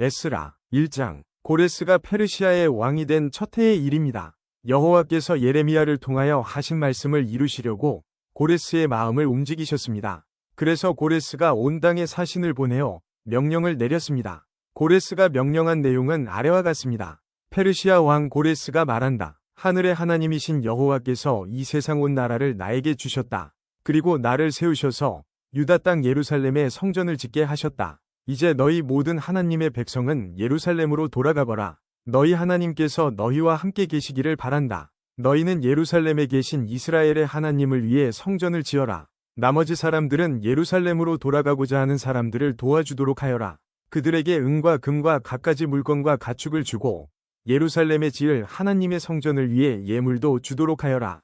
에스라 1장. 고레스가 페르시아의 왕이 된 첫 해의 일입니다. 여호와께서 예레미야를 통하여 하신 말씀을 이루시려고 고레스의 마음을 움직이셨습니다. 그래서 고레스가 온 땅에 사신을 보내어 명령을 내렸습니다. 고레스가 명령한 내용은 아래와 같습니다. 페르시아 왕 고레스가 말한다. 하늘의 하나님이신 여호와께서 이 세상 온 나라를 나에게 주셨다. 그리고 나를 세우셔서 유다 땅 예루살렘에 성전을 짓게 하셨다. 이제 너희 모든 하나님의 백성은 예루살렘으로 돌아가거라. 너희 하나님께서 너희와 함께 계시기를 바란다. 너희는 예루살렘에 계신 이스라엘의 하나님을 위해 성전을 지어라. 나머지 사람들은 예루살렘으로 돌아가고자 하는 사람들을 도와주도록 하여라. 그들에게 은과 금과 갖가지 물건과 가축을 주고 예루살렘에 지을 하나님의 성전을 위해 예물도 주도록 하여라.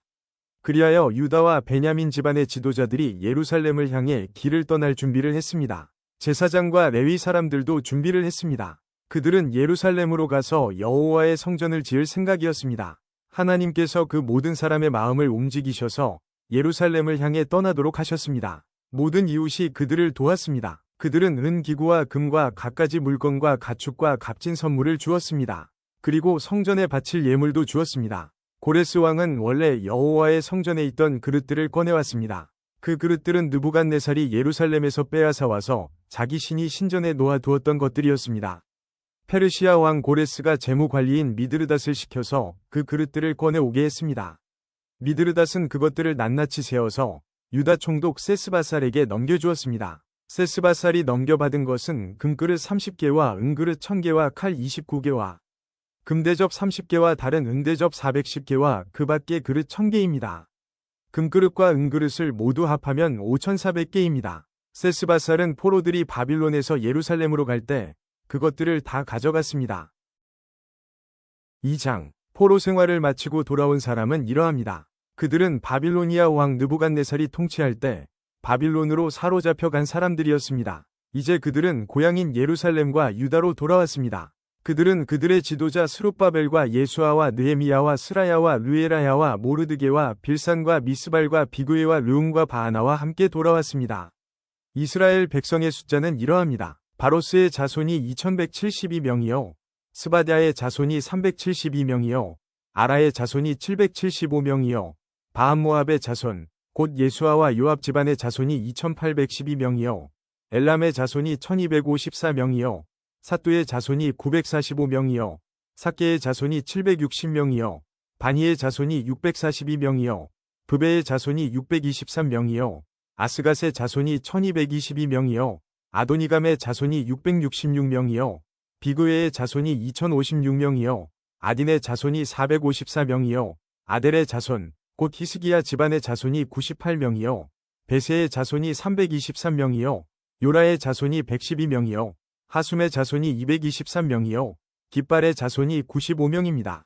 그리하여 유다와 베냐민 집안의 지도자들이 예루살렘을 향해 길을 떠날 준비를 했습니다. 제사장과 레위 사람들도 준비를 했습니다. 그들은 예루살렘으로 가서 여호와의 성전을 지을 생각이었습니다. 하나님께서 그 모든 사람의 마음을 움직이셔서 예루살렘을 향해 떠나도록 하셨습니다. 모든 이웃이 그들을 도왔습니다. 그들은 은기구와 금과 갖가지 물건과 가축과 값진 선물을 주었습니다. 그리고 성전에 바칠 예물도 주었습니다. 고레스 왕은 원래 여호와의 성전에 있던 그릇들을 꺼내왔습니다. 그 그릇들은 느부갓네살이 예루살렘에서 빼앗아 와서 자기 신이 신전에 놓아두었던 것들이었습니다. 페르시아 왕 고레스가 재무관리인 미드르닷을 시켜서 그 그릇들을 꺼내오게 했습니다. 미드르닷은 그것들을 낱낱이 세어서 유다 총독 세스바살에게 넘겨주었습니다. 세스바살이 넘겨받은 것은 금그릇 30개와 은그릇 1000개와 칼 29개와 금대접 30개와 다른 은대접 410개와 그 밖의 그릇 1000개입니다. 금그릇과 은그릇을 모두 합하면 5400개입니다. 세스바살은 포로들이 바빌론에서 예루살렘으로 갈 때 그것들을 다 가져갔습니다. 2장. 포로 생활을 마치고 돌아온 사람은 이러합니다. 그들은 바빌로니아 왕 느부갓네살이 통치할 때 바빌론으로 사로잡혀 간 사람들이었습니다. 이제 그들은 고향인 예루살렘과 유다로 돌아왔습니다. 그들은 그들의 지도자 스룹바벨과 예수아와 느헤미야와 스라야와 르에라야와 모르드게와 빌산과 미스발과 비구에와 르움과 바하나와 함께 돌아왔습니다. 이스라엘 백성의 숫자는 이러합니다. 바로스의 자손이 2172명이요. 스바랴의 자손이 372명이요. 아라의 자손이 775명이요. 바한모압의 자손, 곧 예수아와 요압 집안의 자손이 2812명이요. 엘람의 자손이 1254명이요. 삿두의 자손이 945명이요. 삭개의 자손이 760명이요. 바니의 자손이 642명이요. 브베의 자손이 623명이요. 아스갓의 자손이 1222명이요. 아도니감의 자손이 666명이요. 비그웨의 자손이 2056명이요. 아딘의 자손이 454명이요. 아델의 자손, 곧 히스기야 집안의 자손이 98명이요. 베세의 자손이 323명이요. 요라의 자손이 112명이요. 하숨의 자손이 223명이요. 깃발의 자손이 95명입니다.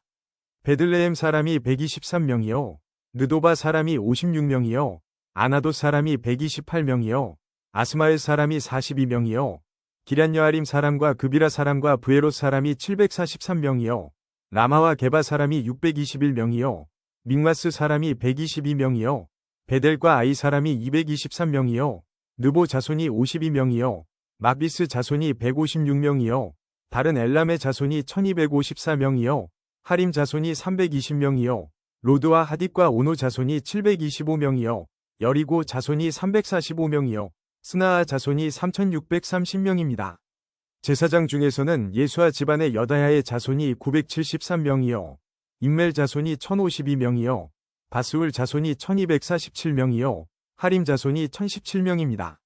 베들레헴 사람이 123명이요. 느도바 사람이 56명이요. 아나돗 사람이 128명이요. 아스마엘 사람이 42명이요. 기럇여아림 사람과 그비라 사람과 브에롯 사람이 743명이요. 라마와 게바 사람이 621명이요. 믹마스 사람이 122명이요. 베델과 아이 사람이 223명이요. 느보 자손이 52명이요. 막비스 자손이 156명이요. 다른 엘람의 자손이 1254명이요. 하림 자손이 320명이요. 로드와 하딥과 오노 자손이 725명이요. 여리고 자손이 345명이요. 스나아 자손이 3630명입니다. 제사장 중에서는 예수아 집안의 여다야의 자손이 973명이요. 임멜 자손이 1052명이요. 바스울 자손이 1247명이요. 하림 자손이 1017명입니다.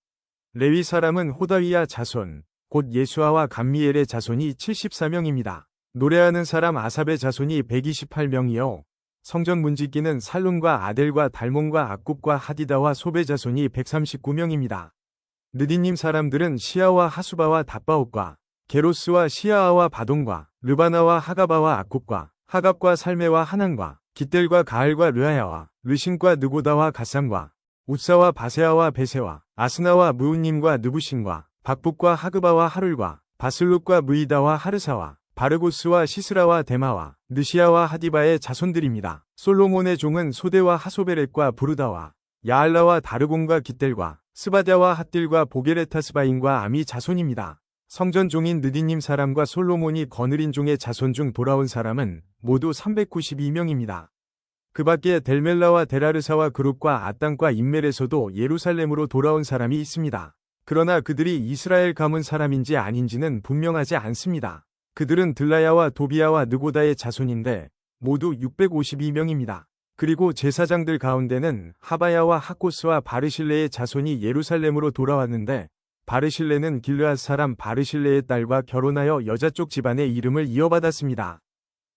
레위 사람은 호다위야 자손, 곧 예수아와 감미엘의 자손이 74명입니다. 노래하는 사람 아삽의 자손이 128명이요. 성전 문지기는 살룸과 아델과 달몬과 악굽과 하디다와 소베 자손이 139명입니다. 느디님 사람들은 시아와 하수바와 답바옷과 게로스와 시아아와 바돈과 르바나와 하가바와 악굽과 하갑과 살메와 하난과 깃델과 가알과 르아야와 르신과 느고다와 가삼과 웃사와 바세아와 베세와 아스나와 무운님과 느부신과 박북과 하그바와 하룰과 바슬룩과 무이다와 하르사와 바르고스와 시스라와 데마와 느시아와 하디바의 자손들입니다. 솔로몬의 종은 소데와 하소베렛과 부르다와 야알라와 다르곤과 깃델과 스바랴와 핫딜과 보게레타스바인과 아미 자손입니다. 성전 종인 느디님 사람과 솔로몬이 거느린 종의 자손 중 돌아온 사람은 모두 392명입니다. 그 밖에 델멜라와 데라르사와 그룹과 아땅과 인멜에서도 예루살렘으로 돌아온 사람이 있습니다. 그러나 그들이 이스라엘 가문 사람인지 아닌지는 분명하지 않습니다. 그들은 들라야와 도비야와 느고다의 자손인데 모두 652명입니다. 그리고 제사장들 가운데는 하바야와 하코스와 바르실레의 자손이 예루살렘으로 돌아왔는데 바르실레는 길르앗 사람 바르실레의 딸과 결혼하여 여자 쪽 집안의 이름을 이어받았습니다.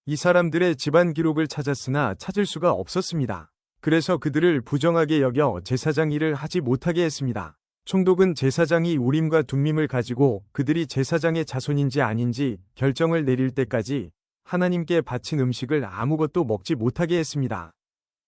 이 사람들의 집안 기록을 찾았으나 찾을 수가 없었습니다. 그래서 그들을 부정하게 여겨 제사장 일을 하지 못하게 했습니다. 총독은 제사장이 우림과 둠밈을 가지고 그들이 제사장의 자손인지 아닌지 결정을 내릴 때까지 하나님께 바친 음식을 아무것도 먹지 못하게 했습니다.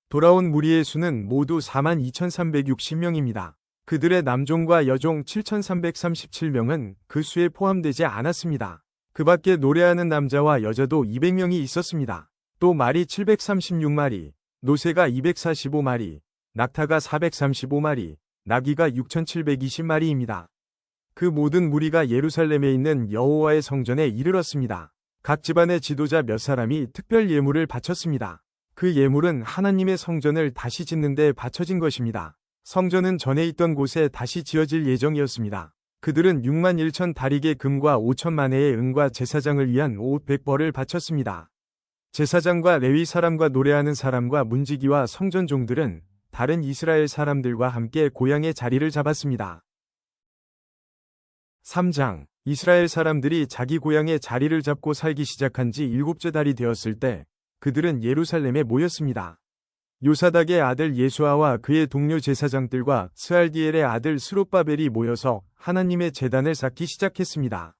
돌아온 무리의 수는 모두 42,360명입니다. 그들의 남종과 여종 7,337명은 그 수에 포함되지 않았습니다. 그 밖에 노래하는 남자와 여자도 200명이 있었습니다. 또 말이 736마리, 노새가 245마리, 낙타가 435마리, 나귀가 6,720마리입니다. 그 모든 무리가 예루살렘에 있는 여호와의 성전에 이르렀습니다. 각 집안의 지도자 몇 사람이 특별 예물을 바쳤습니다. 그 예물은 하나님의 성전을 다시 짓는 데 바쳐진 것입니다. 성전은 전에 있던 곳에 다시 지어질 예정이었습니다. 그들은 6만 1천 다리개 금과 5천만 회의 은과 제사장을 위한 옷 100벌을 바쳤습니다. 제사장과 레위 사람과 노래하는 사람과 문지기와 성전 종들은 다른 이스라엘 사람들과 함께 고향의 자리를 잡았습니다. 3장. 이스라엘 사람들이 자기 고향의 자리를 잡고 살기 시작한 지 7째 달이 되었을 때 그들은 예루살렘에 모였습니다. 요사닥의 아들 예수아와 그의 동료 제사장들과 스알디엘의 아들 스룹바벨이 모여서 하나님의 제단을 쌓기 시작했습니다.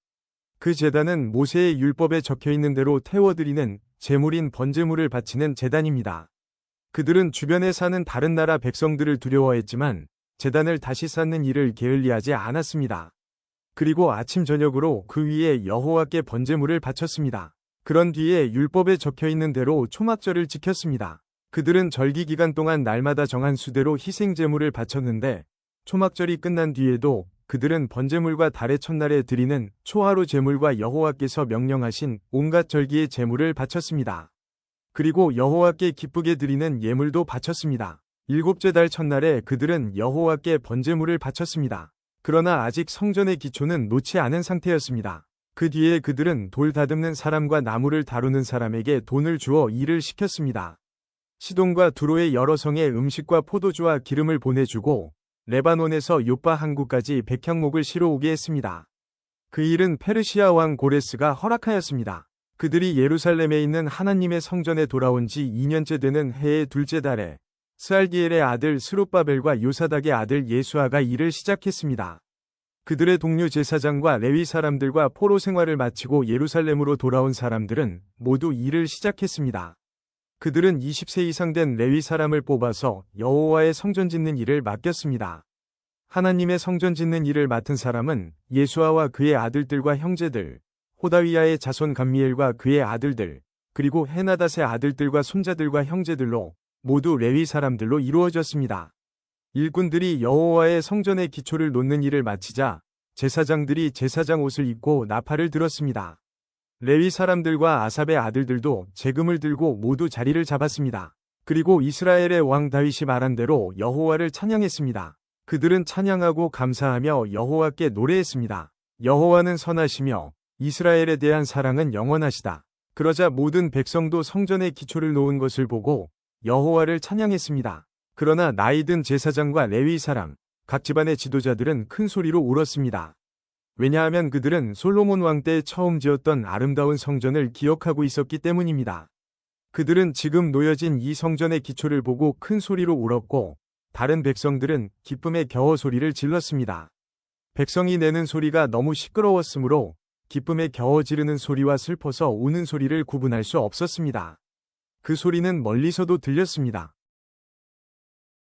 그 제단은 모세의 율법에 적혀있는 대로 태워드리는 제물인 번제물을 바치는 제단입니다. 그들은 주변에 사는 다른 나라 백성들을 두려워했지만 제단을 다시 쌓는 일을 게을리하지 않았습니다. 그리고 아침 저녁으로 그 위에 여호와께 번제물을 바쳤습니다. 그런 뒤에 율법에 적혀있는 대로 초막절을 지켰습니다. 그들은 절기 기간 동안 날마다 정한 수대로 희생제물을 바쳤는데 초막절이 끝난 뒤에도 그들은 번제물과 달의 첫날에 드리는 초하루 제물과 여호와께서 명령하신 온갖 절기의 제물을 바쳤습니다. 그리고 여호와께 기쁘게 드리는 예물도 바쳤습니다. 7째 달 첫날에 그들은 여호와께 번제물을 바쳤습니다. 그러나 아직 성전의 기초는 놓지 않은 상태였습니다. 그 뒤에 그들은 돌 다듬는 사람과 나무를 다루는 사람에게 돈을 주어 일을 시켰습니다. 시돈과 두로의 여러 성에 음식과 포도주와 기름을 보내주고 레바논에서 요빠 항구까지 백향목을 실어오게 했습니다. 그 일은 페르시아 왕 고레스가 허락하였습니다. 그들이 예루살렘에 있는 하나님의 성전에 돌아온 지 2년째 되는 해의 둘째 달에 스알디엘의 아들 스룹바벨과 요사닥의 아들 예수아가 일을 시작했습니다. 그들의 동료 제사장과 레위 사람들과 포로 생활을 마치고 예루살렘으로 돌아온 사람들은 모두 일을 시작했습니다. 그들은 20세 이상 된 레위 사람을 뽑아서 여호와의 성전 짓는 일을 맡겼습니다. 하나님의 성전 짓는 일을 맡은 사람은 예수아와 그의 아들들과 형제들, 호다위야의 자손 감미엘과 그의 아들들, 그리고 헤나닷의 아들들과 손자들과 형제들로 모두 레위 사람들로 이루어졌습니다. 일꾼들이 여호와의 성전의 기초를 놓는 일을 마치자 제사장들이 제사장 옷을 입고 나팔을 들었습니다. 레위 사람들과 아삽의 아들들도 제금을 들고 모두 자리를 잡았습니다. 그리고 이스라엘의 왕 다윗이 말한 대로 여호와를 찬양했습니다. 그들은 찬양하고 감사하며 여호와께 노래했습니다. 여호와는 선하시며 이스라엘에 대한 사랑은 영원하시다. 그러자 모든 백성도 성전의 기초를 놓은 것을 보고 여호와를 찬양했습니다. 그러나 나이든 제사장과 레위 사람, 각 집안의 지도자들은 큰 소리로 울었습니다. 왜냐하면 그들은 솔로몬 왕 때 처음 지었던 아름다운 성전을 기억하고 있었기 때문입니다. 그들은 지금 놓여진 이 성전의 기초를 보고 큰 소리로 울었고 다른 백성들은 기쁨에 겨워 소리를 질렀습니다. 백성이 내는 소리가 너무 시끄러웠으므로 기쁨에 겨워 지르는 소리와 슬퍼서 우는 소리를 구분할 수 없었습니다. 그 소리는 멀리서도 들렸습니다.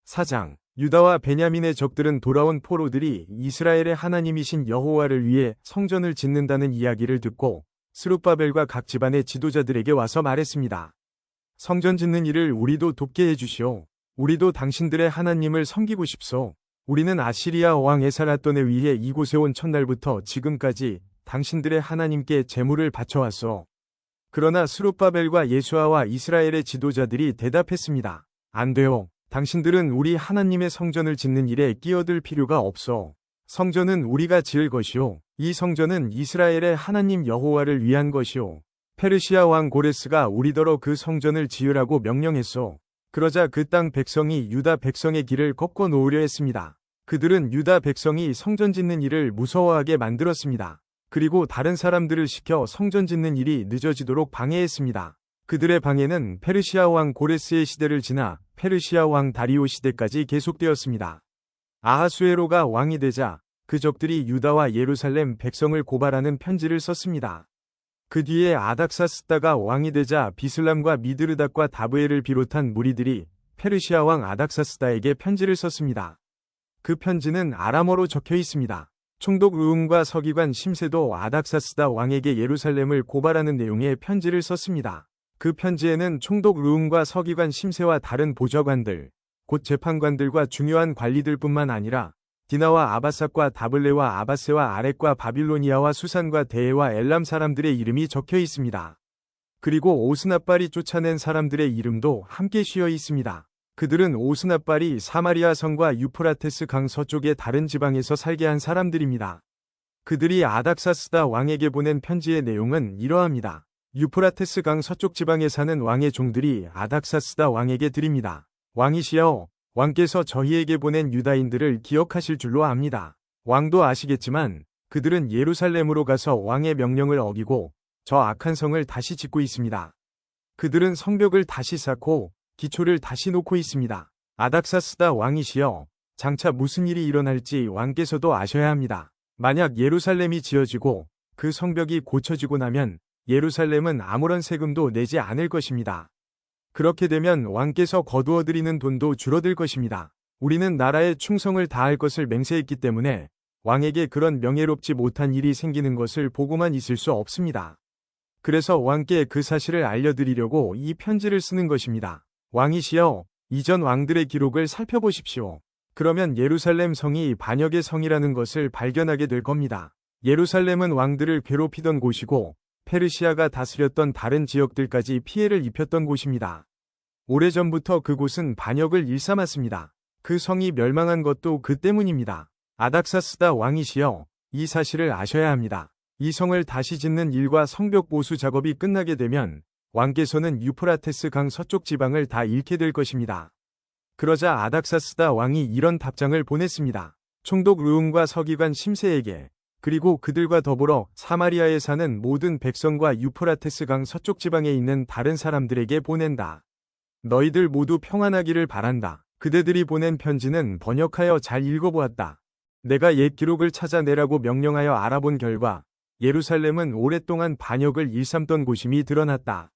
4장. 유다와 베냐민의 적들은 돌아온 포로들이 이스라엘의 하나님이신 여호와를 위해 성전을 짓는다는 이야기를 듣고 스룹바벨과 각 집안의 지도자들에게 와서 말했습니다. 성전 짓는 일을 우리도 돕게 해주시오. 우리도 당신들의 하나님을 섬기고 싶소. 우리는 아시리아 왕 에살핫돈에 의해 이곳에 온 첫날부터 지금까지 당신들의 하나님께 제물을 바쳐왔소. 그러나 스룹바벨과 예수아와 이스라엘의 지도자들이 대답했습니다. 안 돼요. 당신들은 우리 하나님의 성전을 짓는 일에 끼어들 필요가 없어. 성전은 우리가 지을 것이요. 이 성전은 이스라엘의 하나님 여호와를 위한 것이요. 페르시아 왕 고레스가 우리더러 그 성전을 지으라고 명령했소. 그러자 그 땅 백성이 유다 백성의 길을 꺾어 놓으려 했습니다. 그들은 유다 백성이 성전 짓는 일을 무서워하게 만들었습니다. 그리고 다른 사람들을 시켜 성전 짓는 일이 늦어지도록 방해했습니다. 그들의 방해는 페르시아 왕 고레스의 시대를 지나 페르시아 왕 다리오 시대까지 계속되었습니다. 아하수에로가 왕이 되자 그 적들이 유다와 예루살렘 백성을 고발하는 편지를 썼습니다. 그 뒤에 아닥사스다가 왕이 되자 비슬람과 미드르닷과 다브엘을 비롯한 무리들이 페르시아 왕 아닥사스다에게 편지를 썼습니다. 그 편지는 아람어로 적혀 있습니다. 총독 르움과 서기관 심세도 아닥사스다 왕에게 예루살렘을 고발하는 내용의 편지를 썼습니다. 그 편지에는 총독 르움과 서기관 심세와 다른 보좌관들, 곧 재판관들과 중요한 관리들뿐만 아니라 디나와 아바삭과 다블레와 아바세와 아렉과 바빌로니아와 수산과 대에와 엘람 사람들의 이름이 적혀 있습니다. 그리고 오스납발이 쫓아낸 사람들의 이름도 함께 씌어 있습니다. 그들은 오스납발이 사마리아 성과 유프라테스 강 서쪽의 다른 지방에서 살게 한 사람들입니다. 그들이 아닥사스다 왕에게 보낸 편지의 내용은 이러합니다. 유프라테스 강 서쪽 지방에 사는 왕의 종들이 아닥사스다 왕에게 드립니다. 왕이시여, 왕께서 저희에게 보낸 유다인들을 기억하실 줄로 압니다. 왕도 아시겠지만 그들은 예루살렘으로 가서 왕의 명령을 어기고 저 악한 성을 다시 짓고 있습니다. 그들은 성벽을 다시 쌓고 기초를 다시 놓고 있습니다. 아닥사스다 왕이시여, 장차 무슨 일이 일어날지 왕께서도 아셔야 합니다. 만약 예루살렘이 지어지고 그 성벽이 고쳐지고 나면 예루살렘은 아무런 세금도 내지 않을 것입니다. 그렇게 되면 왕께서 거두어들이는 돈도 줄어들 것입니다. 우리는 나라에 충성을 다할 것을 맹세했기 때문에 왕에게 그런 명예롭지 못한 일이 생기는 것을 보고만 있을 수 없습니다. 그래서 왕께 그 사실을 알려드리려고 이 편지를 쓰는 것입니다. 왕이시여, 이전 왕들의 기록을 살펴보십시오. 그러면 예루살렘 성이 반역의 성이라는 것을 발견하게 될 겁니다. 예루살렘은 왕들을 괴롭히던 곳이고 페르시아가 다스렸던 다른 지역들까지 피해를 입혔던 곳입니다. 오래전부터 그곳은 반역을 일삼았습니다. 그 성이 멸망한 것도 그 때문입니다. 아닥사스다 왕이시여, 이 사실을 아셔야 합니다. 이 성을 다시 짓는 일과 성벽 보수 작업이 끝나게 되면 왕께서는 유프라테스 강 서쪽 지방을 다 잃게 될 것입니다. 그러자 아닥사스다 왕이 이런 답장을 보냈습니다. 총독 르움과 서기관 심세에게, 그리고 그들과 더불어 사마리아에 사는 모든 백성과 유프라테스 강 서쪽 지방에 있는 다른 사람들에게 보낸다. 너희들 모두 평안하기를 바란다. 그대들이 보낸 편지는 번역하여 잘 읽어보았다. 내가 옛 기록을 찾아내라고 명령하여 알아본 결과 예루살렘은 오랫동안 반역을 일삼던 곳임이 드러났다.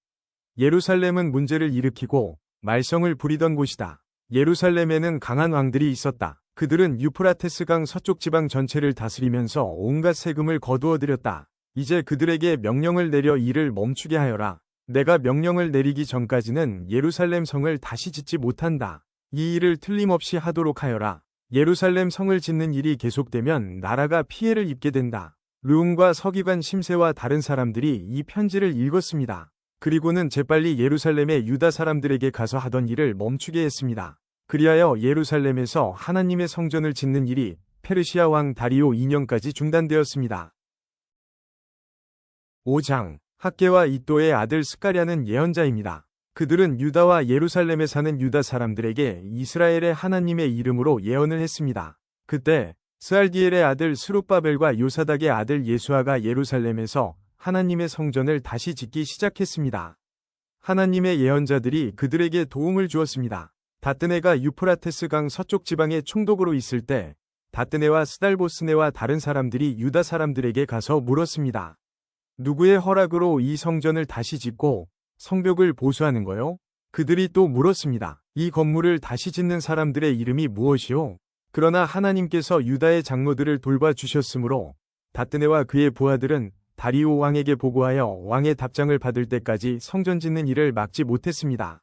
예루살렘은 문제를 일으키고 말썽을 부리던 곳이다. 예루살렘에는 강한 왕들이 있었다. 그들은 유프라테스 강 서쪽 지방 전체를 다스리면서 온갖 세금을 거두어들였다. 이제 그들에게 명령을 내려 일을 멈추게 하여라. 내가 명령을 내리기 전까지는 예루살렘 성을 다시 짓지 못한다. 이 일을 틀림없이 하도록 하여라. 예루살렘 성을 짓는 일이 계속되면 나라가 피해를 입게 된다. 르움과 서기관 심세와 다른 사람들이 이 편지를 읽었습니다. 그리고는 재빨리 예루살렘의 유다 사람들에게 가서 하던 일을 멈추게 했습니다. 그리하여 예루살렘에서 하나님의 성전을 짓는 일이 페르시아 왕 다리오 2년까지 중단되었습니다. 5장 학개와 이또의 아들 스가랴는 예언자입니다. 그들은 유다와 예루살렘에 사는 유다 사람들에게 이스라엘의 하나님의 이름으로 예언을 했습니다. 그때 스알디엘의 아들 스룹바벨과 요사닥의 아들 예수아가 예루살렘에서 하나님의 성전을 다시 짓기 시작했습니다. 하나님의 예언자들이 그들에게 도움을 주었습니다. 다뜨네가 유프라테스 강 서쪽 지방의 총독으로 있을 때 다뜨네와 스달보스네와 다른 사람들이 유다 사람들에게 가서 물었습니다. 누구의 허락으로 이 성전을 다시 짓고 성벽을 보수하는 거요? 그들이 또 물었습니다. 이 건물을 다시 짓는 사람들의 이름이 무엇이요? 그러나 하나님께서 유다의 장로들을 돌봐주셨으므로 다뜨네와 그의 부하들은 다리오 왕에게 보고하여 왕의 답장을 받을 때까지 성전 짓는 일을 막지 못했습니다.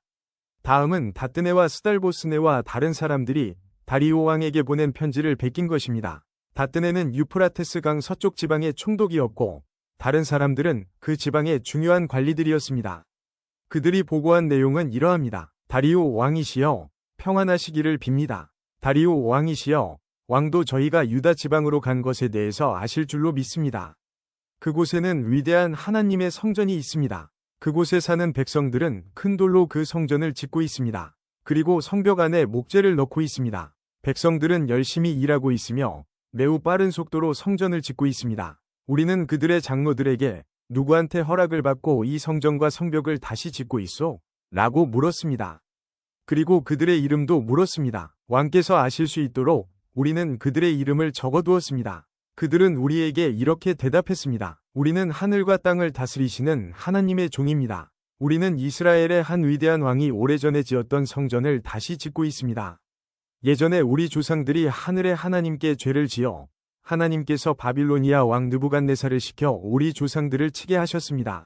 다음은 다뜨네와 스달보스네와 다른 사람들이 다리오 왕에게 보낸 편지를 베낀 것입니다. 다뜨네는 유프라테스 강 서쪽 지방의 총독이었고 다른 사람들은 그 지방의 중요한 관리들이었습니다. 그들이 보고한 내용은 이러합니다. 다리오 왕이시여, 평안하시기를 빕니다. 다리오 왕이시여, 왕도 저희가 유다 지방으로 간 것에 대해서 아실 줄로 믿습니다. 그곳에는 위대한 하나님의 성전이 있습니다. 그곳에 사는 백성들은 큰 돌로 그 성전을 짓고 있습니다. 그리고 성벽 안에 목재를 넣고 있습니다. 백성들은 열심히 일하고 있으며 매우 빠른 속도로 성전을 짓고 있습니다. 우리는 그들의 장로들에게 누구한테 허락을 받고 이 성전과 성벽을 다시 짓고 있소? 라고 물었습니다. 그리고 그들의 이름도 물었습니다. 왕께서 아실 수 있도록 우리는 그들의 이름을 적어두었습니다. 그들은 우리에게 이렇게 대답했습니다. 우리는 하늘과 땅을 다스리시는 하나님의 종입니다. 우리는 이스라엘의 한 위대한 왕이 오래전에 지었던 성전을 다시 짓고 있습니다. 예전에 우리 조상들이 하늘의 하나님께 죄를 지어 하나님께서 바빌로니아 왕 느부갓네살을 시켜 우리 조상들을 치게 하셨습니다.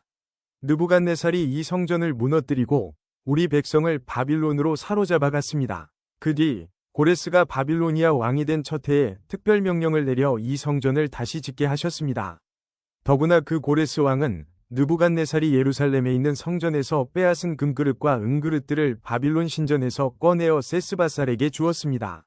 느부갓네살이 이 성전을 무너뜨리고 우리 백성을 바빌론으로 사로잡아 갔습니다. 그 뒤 고레스가 바빌로니아 왕이 된 첫 해에 특별 명령을 내려 이 성전을 다시 짓게 하셨습니다. 더구나 그 고레스 왕은 느부갓네살이 예루살렘에 있는 성전에서 빼앗은 금그릇과 은그릇들을 바빌론 신전에서 꺼내어 세스바살에게 주었습니다.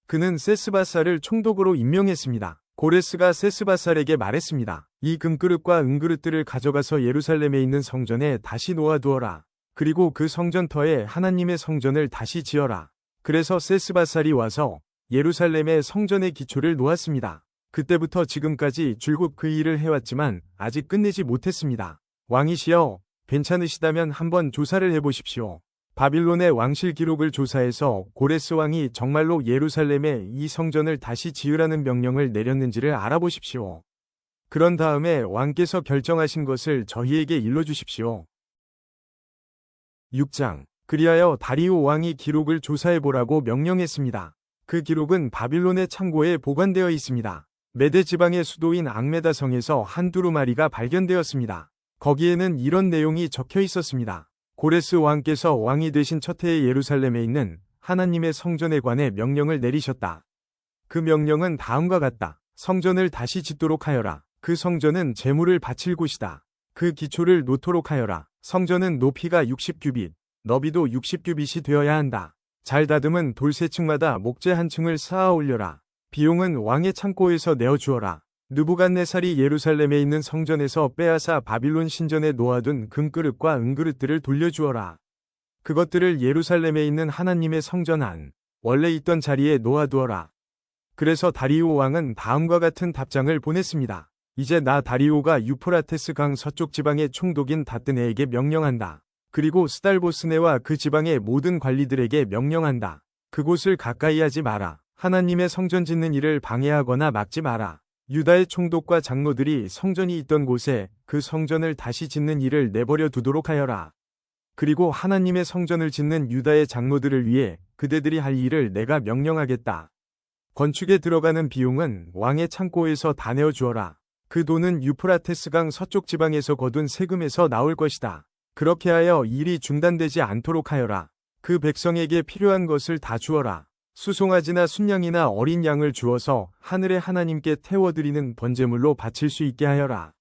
그는 세스바살을 총독으로 임명했습니다. 고레스가 세스바살에게 말했습니다. 이 금그릇과 은그릇들을 가져가서 예루살렘에 있는 성전에 다시 놓아두어라. 그리고 그 성전터에 하나님의 성전을 다시 지어라. 그래서 세스바살이 와서 예루살렘의 성전의 기초를 놓았습니다. 그때부터 지금까지 줄곧 그 일을 해왔지만 아직 끝내지 못했습니다. 왕이시여, 괜찮으시다면 한번 조사를 해보십시오. 바빌론의 왕실 기록을 조사해서 고레스 왕이 정말로 예루살렘에 이 성전을 다시 지으라는 명령을 내렸는지를 알아보십시오. 그런 다음에 왕께서 결정하신 것을 저희에게 일러주십시오. 6장. 그리하여 다리오 왕이 기록을 조사해보라고 명령했습니다. 그 기록은 바빌론의 창고에 보관되어 있습니다. 메데 지방의 수도인 앙메다 성에서 한 두루마리가 발견되었습니다. 거기에는 이런 내용이 적혀 있었습니다. 고레스 왕께서 왕이 되신 첫 해에 예루살렘에 있는 하나님의 성전에 관해 명령을 내리셨다. 그 명령은 다음과 같다. 성전을 다시 짓도록 하여라. 그 성전은 제물을 바칠 곳이다. 그 기초를 놓도록 하여라. 성전은 높이가 60규빗, 너비도 60규빗이 되어야 한다. 잘 다듬은 돌 세 층마다 목재 한 층을 쌓아 올려라. 비용은 왕의 창고에서 내어주어라. 느부갓네살이 예루살렘에 있는 성전에서 빼앗아 바빌론 신전에 놓아둔 금그릇과 은그릇들을 돌려주어라. 그것들을 예루살렘에 있는 하나님의 성전 안, 원래 있던 자리에 놓아두어라. 그래서 다리오 왕은 다음과 같은 답장을 보냈습니다. 이제 나 다리오가 유프라테스 강 서쪽 지방의 총독인 다뜨네에게 명령한다. 그리고 스달보스네와 그 지방의 모든 관리들에게 명령한다. 그곳을 가까이 하지 마라. 하나님의 성전 짓는 일을 방해하거나 막지 마라. 유다의 총독과 장로들이 성전이 있던 곳에 그 성전을 다시 짓는 일을 내버려 두도록 하여라. 그리고 하나님의 성전을 짓는 유다의 장로들을 위해 그대들이 할 일을 내가 명령하겠다. 건축에 들어가는 비용은 왕의 창고에서 다 내어 주어라. 그 돈은 유프라테스강 서쪽 지방에서 거둔 세금에서 나올 것이다. 그렇게 하여 일이 중단되지 않도록 하여라. 그 백성에게 필요한 것을 다 주어라. 수송아지나 순양이나 어린 양을 주어서 하늘의 하나님께 태워드리는 번제물로 바칠 수 있게 하여라.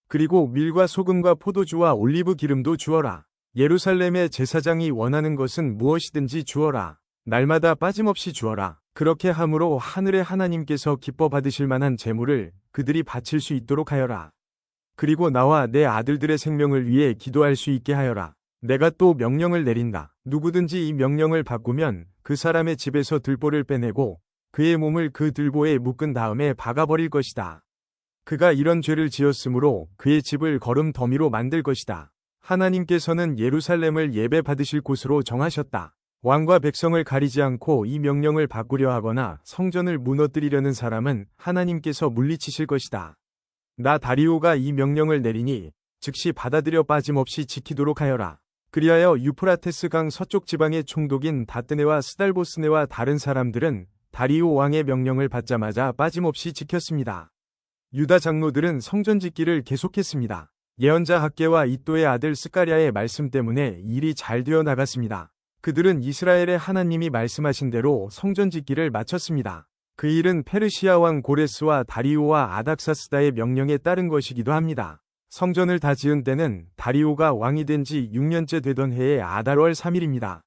그리고 밀과 소금과 포도주와 올리브 기름도 주어라. 예루살렘의 제사장이 원하는 것은 무엇이든지 주어라. 날마다 빠짐없이 주어라. 그렇게 함으로 하늘의 하나님께서 기뻐 받으실 만한 제물을 그들이 바칠 수 있도록 하여라. 그리고 나와 내 아들들의 생명을 위해 기도할 수 있게 하여라. 내가 또 명령을 내린다. 누구든지 이 명령을 바꾸면 그 사람의 집에서 들보를 빼내고 그의 몸을 그 들보에 묶은 다음에 박아버릴 것이다. 그가 이런 죄를 지었으므로 그의 집을 거름 더미로 만들 것이다. 하나님께서는 예루살렘을 예배 받으실 곳으로 정하셨다. 왕과 백성을 가리지 않고 이 명령을 바꾸려 하거나 성전을 무너뜨리려는 사람은 하나님께서 물리치실 것이다. 나 다리오가 이 명령을 내리니 즉시 받아들여 빠짐없이 지키도록 하여라. 그리하여 유프라테스 강 서쪽 지방의 총독인 다뜨네와 스달보스네와 다른 사람들은 다리오 왕의 명령을 받자마자 빠짐없이 지켰습니다. 유다 장로들은 성전 짓기를 계속했습니다. 예언자 학개와 이또의 아들 스가랴의 말씀 때문에 일이 잘 되어 나갔습니다. 그들은 이스라엘의 하나님이 말씀하신 대로 성전 짓기를 마쳤습니다. 그 일은 페르시아 왕 고레스와 다리오와 아닥사스다의 명령에 따른 것이기도 합니다. 성전을 다 지은 때는 다리오가 왕이 된 지 6년째 되던 해의 아달월 3일입니다.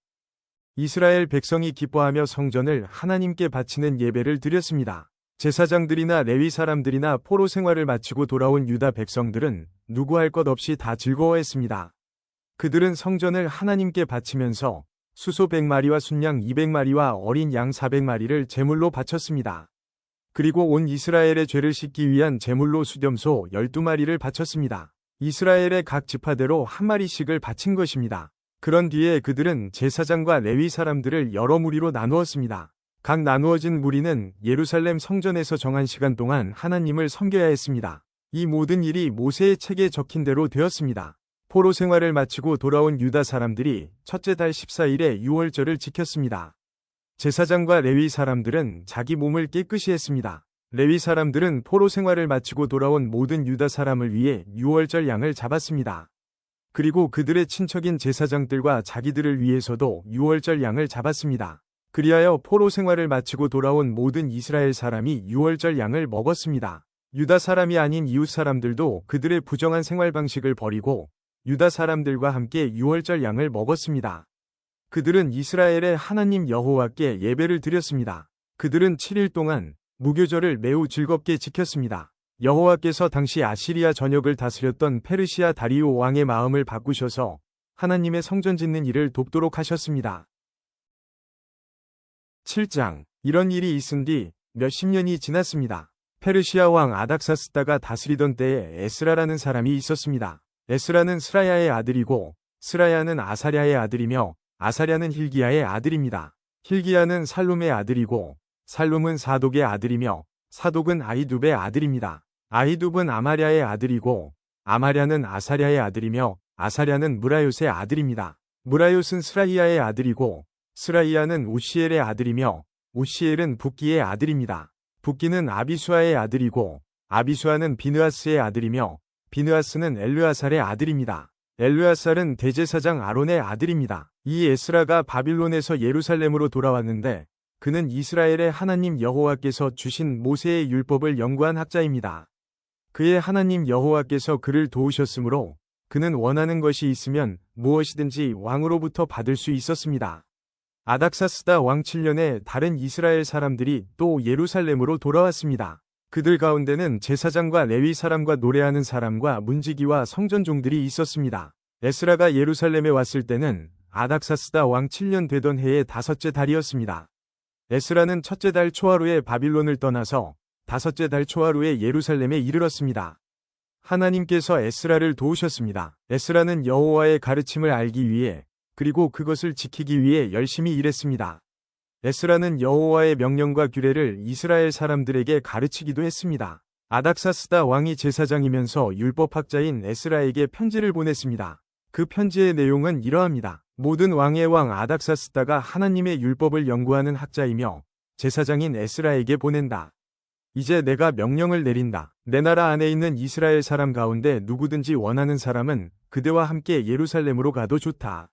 이스라엘 백성이 기뻐하며 성전을 하나님께 바치는 예배를 드렸습니다. 제사장들이나 레위 사람들이나 포로 생활을 마치고 돌아온 유다 백성들은 누구 할 것 없이 다 즐거워했습니다. 그들은 성전을 하나님께 바치면서 수소 100마리와 순양 200마리와 어린 양 400마리를 제물로 바쳤습니다. 그리고 온 이스라엘의 죄를 씻기 위한 제물로 수렴소 12마리를 바쳤습니다. 이스라엘의 각 지파대로 한 마리씩을 바친 것입니다. 그런 뒤에 그들은 제사장과 레위 사람들을 여러 무리로 나누었습니다. 각 나누어진 무리는 예루살렘 성전에서 정한 시간 동안 하나님을 섬겨야 했습니다. 이 모든 일이 모세의 책에 적힌 대로 되었습니다. 포로 생활을 마치고 돌아온 유다 사람들이 첫째 달 14일에 유월절을 지켰습니다. 제사장과 레위 사람들은 자기 몸을 깨끗이 했습니다. 레위 사람들은 포로 생활을 마치고 돌아온 모든 유다 사람을 위해 유월절 양을 잡았습니다. 그리고 그들의 친척인 제사장들과 자기들을 위해서도 유월절 양을 잡았습니다. 그리하여 포로 생활을 마치고 돌아온 모든 이스라엘 사람이 유월절 양을 먹었습니다. 유다 사람이 아닌 이웃 사람들도 그들의 부정한 생활 방식을 버리고 유다 사람들과 함께 유월절 양을 먹었습니다. 그들은 이스라엘의 하나님 여호와께 예배를 드렸습니다. 그들은 7일 동안 무교절을 매우 즐겁게 지켰습니다. 여호와께서 당시 아시리아 전역을 다스렸던 페르시아 다리오 왕의 마음을 바꾸셔서 하나님의 성전 짓는 일을 돕도록 하셨습니다. 7장. 이런 일이 있은 뒤 몇십 년이 지났습니다. 페르시아 왕 아닥사스다가 다스리던 때에 에스라라는 사람이 있었습니다. 에스라는 스라야의 아들이고 스라야는 아사랴의 아들이며 아사랴는 힐기야의 아들입니다. 힐기야는 살룸의 아들이고 살룸은 사독의 아들이며 사독은 아히둡의 아들입니다. 아히둡은 아마랴의 아들이고 아마랴는 아사랴의 아들이며 아사랴는 무라요스의 아들입니다. 무라요스는 스라이야의 아들이고 스라이야는 우시엘의 아들이며 우시엘은 붓기의 아들입니다. 붓기는 아비수아의 아들이고 아비수아는 비느하스의 아들이며 비느하스는 엘르아살의 아들입니다. 엘르아살은 대제사장 아론의 아들입니다. 이 에스라가 바빌론에서 예루살렘으로 돌아왔는데 그는 이스라엘의 하나님 여호와께서 주신 모세의 율법을 연구한 학자입니다. 그의 하나님 여호와께서 그를 도우셨으므로 그는 원하는 것이 있으면 무엇이든지 왕으로부터 받을 수 있었습니다. 아닥사스다 왕 7년에 다른 이스라엘 사람들이 또 예루살렘으로 돌아왔습니다. 그들 가운데는 제사장과 레위 사람과 노래하는 사람과 문지기와 성전종들이 있었습니다. 에스라가 예루살렘에 왔을 때는 아닥사스다 왕 7년 되던 해의 5째 달이었습니다. 에스라는 첫째 달 초하루에 바빌론을 떠나서 5째 달 초하루에 예루살렘에 이르렀습니다. 하나님께서 에스라를 도우셨습니다. 에스라는 여호와의 가르침을 알기 위해 그리고 그것을 지키기 위해 열심히 일했습니다. 에스라는 여호와의 명령과 규례를 이스라엘 사람들에게 가르치기도 했습니다. 아닥사스다 왕이 제사장이면서 율법학자인 에스라에게 편지를 보냈습니다. 그 편지의 내용은 이러합니다. 모든 왕의 왕 아닥사스다가 하나님의 율법을 연구하는 학자이며 제사장인 에스라에게 보낸다. 이제 내가 명령을 내린다. 내 나라 안에 있는 이스라엘 사람 가운데 누구든지 원하는 사람은 그대와 함께 예루살렘으로 가도 좋다.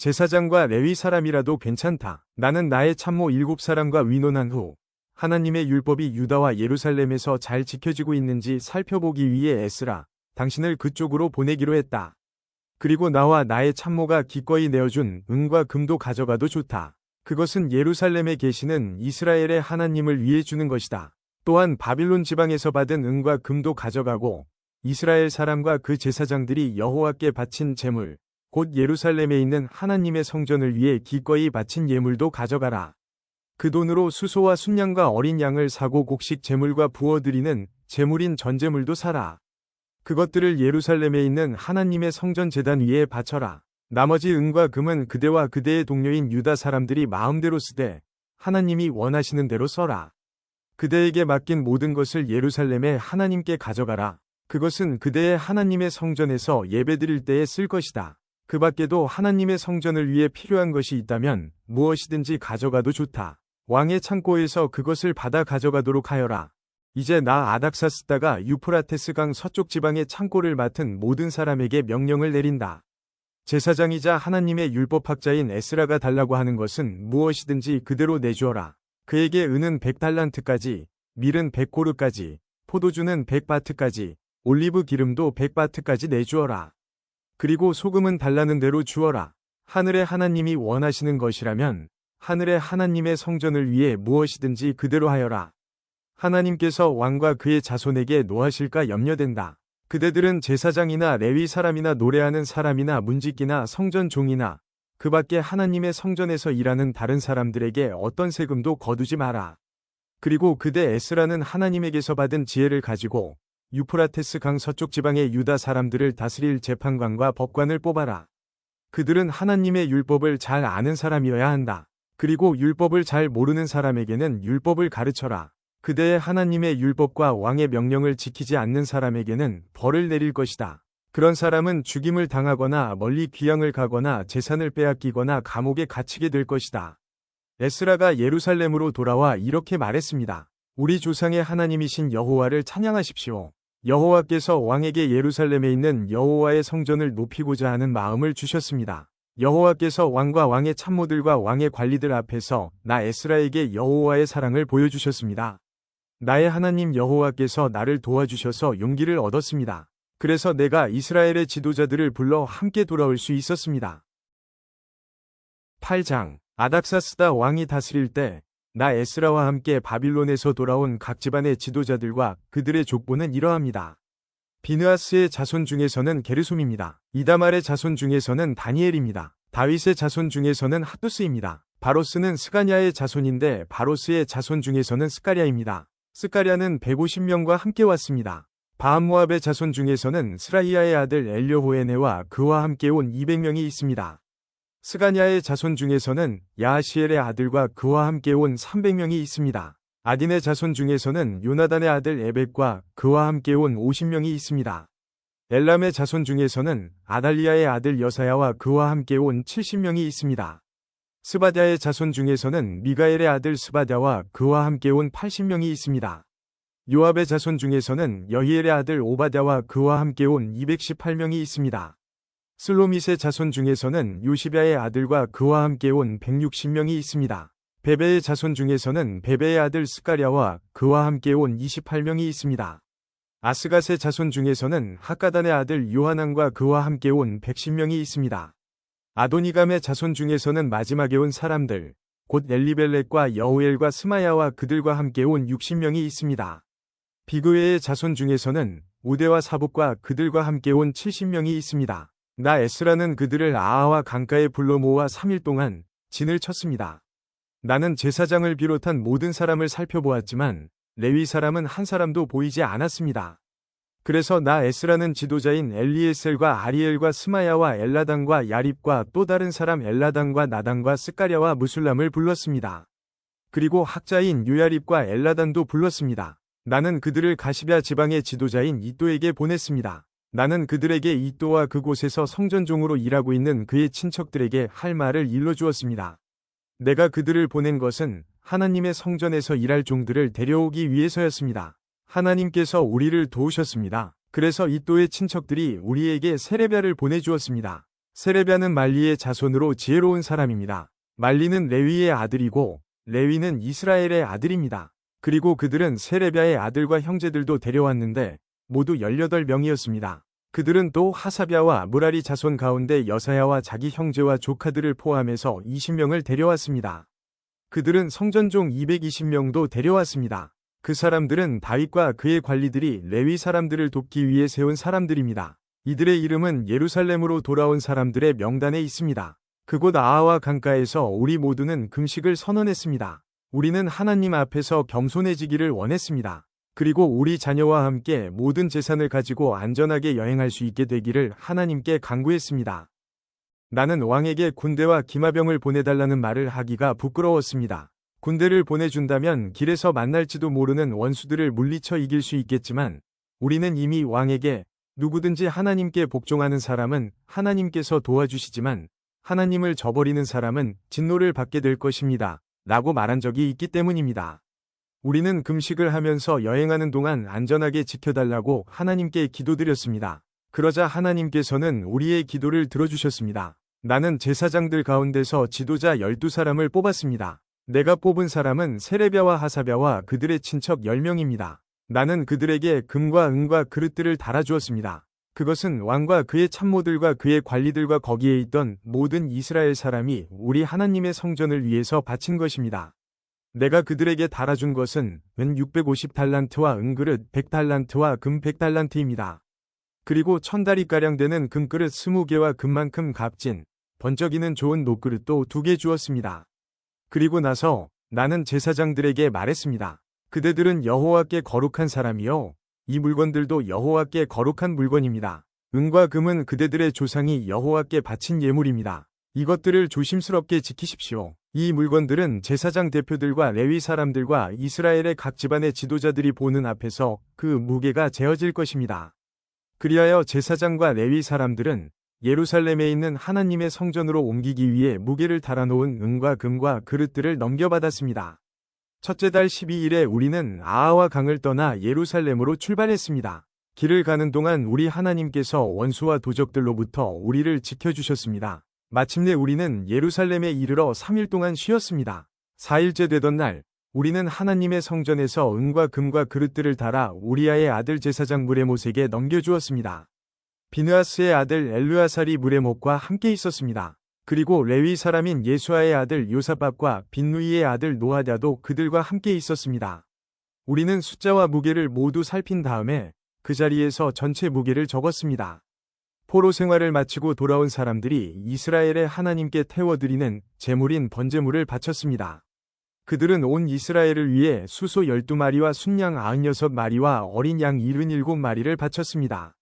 제사장과 레위 사람이라도 괜찮다. 나는 나의 참모 7사람과 의논한 후 하나님의 율법이 유다와 예루살렘에서 잘 지켜지고 있는지 살펴보기 위해 에스라, 당신을 그쪽으로 보내기로 했다. 그리고 나와 나의 참모가 기꺼이 내어준 은과 금도 가져가도 좋다. 그것은 예루살렘에 계시는 이스라엘의 하나님을 위해 주는 것이다. 또한 바빌론 지방에서 받은 은과 금도 가져가고 이스라엘 사람과 그 제사장들이 여호와께 바친 제물, 곧 예루살렘에 있는 하나님의 성전을 위해 기꺼이 바친 예물도 가져가라. 그 돈으로 수소와 순양과 어린 양을 사고 곡식 제물과 부어드리는 제물인 전제물도 사라. 그것들을 예루살렘에 있는 하나님의 성전 제단 위에 바쳐라. 나머지 은과 금은 그대와 그대의 동료인 유다 사람들이 마음대로 쓰되 하나님이 원하시는 대로 써라. 그대에게 맡긴 모든 것을 예루살렘에 하나님께 가져가라. 그것은 그대의 하나님의 성전에서 예배드릴 때에 쓸 것이다. 그 밖에도 하나님의 성전을 위해 필요한 것이 있다면 무엇이든지 가져가도 좋다. 왕의 창고에서 그것을 받아 가져가도록 하여라. 이제 나 아닥사스다가 유프라테스 강 서쪽 지방의 창고를 맡은 모든 사람에게 명령을 내린다. 제사장이자 하나님의 율법학자인 에스라가 달라고 하는 것은 무엇이든지 그대로 내주어라. 그에게 은은 100달란트까지, 밀은 100고르까지, 포도주는 100바트까지, 올리브 기름도 100바트까지 내주어라. 그리고 소금은 달라는 대로 주어라. 하늘의 하나님이 원하시는 것이라면 하늘의 하나님의 성전을 위해 무엇이든지 그대로 하여라. 하나님께서 왕과 그의 자손에게 노하실까 염려된다. 그대들은 제사장이나 레위 사람이나 노래하는 사람이나 문지기나 성전 종이나 그 밖에 하나님의 성전에서 일하는 다른 사람들에게 어떤 세금도 거두지 마라. 그리고 그대 에스라는 하나님에게서 받은 지혜를 가지고 유프라테스 강 서쪽 지방의 유다 사람들을 다스릴 재판관과 법관을 뽑아라. 그들은 하나님의 율법을 잘 아는 사람이어야 한다. 그리고 율법을 잘 모르는 사람에게는 율법을 가르쳐라. 그대의 하나님의 율법과 왕의 명령을 지키지 않는 사람에게는 벌을 내릴 것이다. 그런 사람은 죽임을 당하거나 멀리 귀향을 가거나 재산을 빼앗기거나 감옥에 갇히게 될 것이다. 에스라가 예루살렘으로 돌아와 이렇게 말했습니다. 우리 조상의 하나님이신 여호와를 찬양하십시오. 여호와께서 왕에게 예루살렘에 있는 여호와의 성전을 높이고자 하는 마음을 주셨습니다. 여호와께서 왕과 왕의 참모들과 왕의 관리들 앞에서 나 에스라에게 여호와의 사랑을 보여주셨습니다. 나의 하나님 여호와께서 나를 도와주셔서 용기를 얻었습니다. 그래서 내가 이스라엘의 지도자들을 불러 함께 돌아올 수 있었습니다. 8장 아닥사스다 왕이 다스릴 때 나 에스라와 함께 바빌론에서 돌아온 각 집안의 지도자들과 그들의 족보는 이러합니다. 비느하스의 자손 중에서는 게르솜입니다. 이다말의 자손 중에서는 다니엘입니다. 다윗의 자손 중에서는 핫두스입니다. 바로스는 스가냐의 자손인데 바로스의 자손 중에서는 스가랴입니다. 스가랴는 150명과 함께 왔습니다. 바암모압의 자손 중에서는 스라이아의 아들 엘료호에네와 그와 함께 온 200명이 있습니다. 스가냐의 자손 중에서는 야하시엘의 아들과 그와 함께 온 300명이 있습니다. 아딘의 자손 중에서는 요나단의 아들 에벳과 그와 함께 온 50명이 있습니다. 엘람의 자손 중에서는 아달리아의 아들 여사야와 그와 함께 온 70명이 있습니다. 스바랴의 자손 중에서는 미가엘의 아들 스바랴와 그와 함께 온 80명이 있습니다. 요압의 자손 중에서는 여히엘의 아들 오바댜와 그와 함께 온 218명이 있습니다. 슬로밋의 자손 중에서는 요시랴의 아들과 그와 함께 온 160명이 있습니다. 베베의 자손 중에서는 베베의 아들 스가랴와 그와 함께 온 28명이 있습니다. 아스갓의 자손 중에서는 학가단의 아들 요하난과 그와 함께 온 110명이 있습니다. 아도니감의 자손 중에서는 마지막에 온 사람들, 곧 엘리벨렛과 여우엘과 스마야와 그들과 함께 온 60명이 있습니다. 비그웨의 자손 중에서는 우대와 사복과 그들과 함께 온 70명이 있습니다. 나 에스라는 그들을 아하와 강가에 불러 모아 3일 동안 진을 쳤습니다. 나는 제사장을 비롯한 모든 사람을 살펴보았지만 레위 사람은 한 사람도 보이지 않았습니다. 그래서 나 에스라는 지도자인 엘리에셀과 아리엘과 스마야와 엘라단과 야립과 또 다른 사람 엘라단과 나단과 스가랴와 무술람을 불렀습니다. 그리고 학자인 요야립과 엘라단도 불렀습니다. 나는 그들을 가시랴 지방의 지도자인 이또에게 보냈습니다. 나는 그들에게 이또와 그곳에서 성전종으로 일하고 있는 그의 친척들에게 할 말을 일러주었습니다. 내가 그들을 보낸 것은 하나님의 성전에서 일할 종들을 데려오기 위해서였습니다. 하나님께서 우리를 도우셨습니다. 그래서 이또의 친척들이 우리에게 세레비아를 보내주었습니다. 세레비아는 말리의 자손으로 지혜로운 사람입니다. 말리는 레위의 아들이고 레위는 이스라엘의 아들입니다. 그리고 그들은 세레비아의 아들과 형제들도 데려왔는데 모두 18명이었습니다. 그들은 또 하사비아와 무라리 자손 가운데 여사야와 자기 형제와 조카들을 포함해서 20명을 데려왔습니다. 그들은 성전종 220명도 데려왔습니다. 그 사람들은 다윗과 그의 관리들이 레위 사람들을 돕기 위해 세운 사람들입니다. 이들의 이름은 예루살렘으로 돌아온 사람들의 명단에 있습니다. 그곳 아하와 강가에서 우리 모두는 금식을 선언했습니다. 우리는 하나님 앞에서 겸손해지기를 원했습니다. 그리고 우리 자녀와 함께 모든 재산을 가지고 안전하게 여행할 수 있게 되기를 하나님께 간구했습니다. 나는 왕에게 군대와 기마병을 보내달라는 말을 하기가 부끄러웠습니다. 군대를 보내준다면 길에서 만날지도 모르는 원수들을 물리쳐 이길 수 있겠지만 우리는 이미 왕에게 누구든지 하나님께 복종하는 사람은 하나님께서 도와주시지만 하나님을 저버리는 사람은 진노를 받게 될 것입니다. 라고 말한 적이 있기 때문입니다. 우리는 금식을 하면서 여행하는 동안 안전하게 지켜달라고 하나님께 기도드렸습니다. 그러자 하나님께서는 우리의 기도를 들어주셨습니다. 나는 제사장들 가운데서 지도자 12사람을 뽑았습니다. 내가 뽑은 사람은 세레비아와 하사랴와 그들의 친척 10명입니다. 나는 그들에게 금과 은과 그릇들을 달아주었습니다. 그것은 왕과 그의 참모들과 그의 관리들과 거기에 있던 모든 이스라엘 사람이 우리 하나님의 성전을 위해서 바친 것입니다. 내가 그들에게 달아준 것은 은 650달란트와 은그릇 100달란트와 금 100달란트입니다. 그리고 1000다리가량 되는 금그릇 20개와 금만큼 값진 번쩍이는 좋은 녹그릇도 2개 주었습니다. 그리고 나서 나는 제사장들에게 말했습니다. 그대들은 여호와께 거룩한 사람이요. 이 물건들도 여호와께 거룩한 물건입니다. 은과 금은 그대들의 조상이 여호와께 바친 예물입니다. 이것들을 조심스럽게 지키십시오. 이 물건들은 제사장 대표들과 레위 사람들과 이스라엘의 각 집안의 지도자들이 보는 앞에서 그 무게가 재어질 것입니다. 그리하여 제사장과 레위 사람들은 예루살렘에 있는 하나님의 성전으로 옮기기 위해 무게를 달아놓은 은과 금과 그릇들을 넘겨받았습니다. 첫째 달 12일에 우리는 아하와 강을 떠나 예루살렘으로 출발했습니다. 길을 가는 동안 우리 하나님께서 원수와 도적들로부터 우리를 지켜주셨습니다. 마침내 우리는 예루살렘에 이르러 3일 동안 쉬었습니다. 4일째 되던 날, 우리는 하나님의 성전에서 은과 금과 그릇들을 달아 우리아의 아들 제사장 무레못에게 넘겨주었습니다. 비느하스의 아들 엘르아살이 무레못과 함께 있었습니다. 그리고 레위 사람인 예수아의 아들 요사밥과 빈누이의 아들 노아랴도 그들과 함께 있었습니다. 우리는 숫자와 무게를 모두 살핀 다음에 그 자리에서 전체 무게를 적었습니다. 포로 생활을 마치고 돌아온 사람들이 이스라엘의 하나님께 태워드리는 제물인 번제물을 바쳤습니다. 그들은 온 이스라엘을 위해 수소 12마리와 순양 96마리와 어린 양 77마리를 바쳤습니다.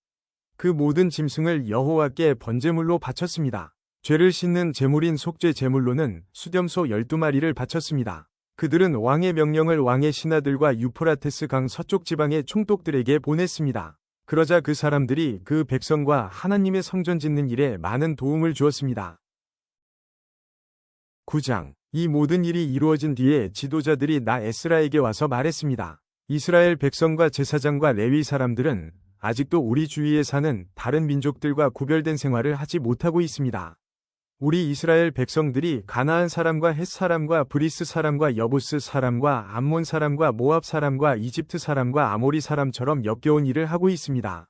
그 모든 짐승을 여호와께 번제물로 바쳤습니다. 죄를 씻는 제물인 속죄 제물로는 수렴소 12마리를 바쳤습니다. 그들은 왕의 명령을 왕의 신하들과 유프라테스 강 서쪽 지방의 총독들에게 보냈습니다. 그러자 그 사람들이 그 백성과 하나님의 성전 짓는 일에 많은 도움을 주었습니다. 9장. 이 모든 일이 이루어진 뒤에 지도자들이 나 에스라에게 와서 말했습니다. 이스라엘 백성과 제사장과 레위 사람들은 아직도 우리 주위에 사는 다른 민족들과 구별된 생활을 하지 못하고 있습니다. 우리 이스라엘 백성들이 가나안 사람과 헷 사람과 브리스 사람과 여부스 사람과 암몬 사람과 모압 사람과 이집트 사람과 아모리 사람처럼 역겨운 일을 하고 있습니다.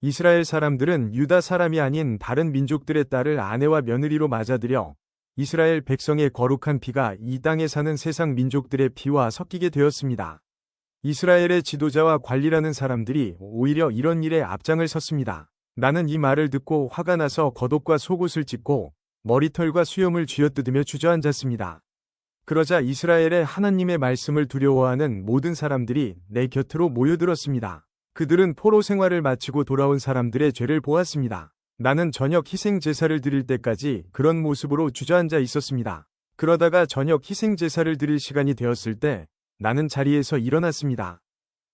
이스라엘 사람들은 유다 사람이 아닌 다른 민족들의 딸을 아내와 며느리로 맞아들여 이스라엘 백성의 거룩한 피가 이 땅에 사는 세상 민족들의 피와 섞이게 되었습니다. 이스라엘의 지도자와 관리라는 사람들이 오히려 이런 일에 앞장을 섰습니다. 나는 이 말을 듣고 화가 나서 겉옷과 속옷을 찢고 머리털과 수염을 쥐어뜯으며 주저앉았습니다. 그러자 이스라엘의 하나님의 말씀을 두려워하는 모든 사람들이 내 곁으로 모여들었습니다. 그들은 포로 생활을 마치고 돌아온 사람들의 죄를 보았습니다. 나는 저녁 희생 제사를 드릴 때까지 그런 모습으로 주저앉아 있었습니다. 그러다가 저녁 희생 제사를 드릴 시간이 되었을 때 나는 자리에서 일어났습니다.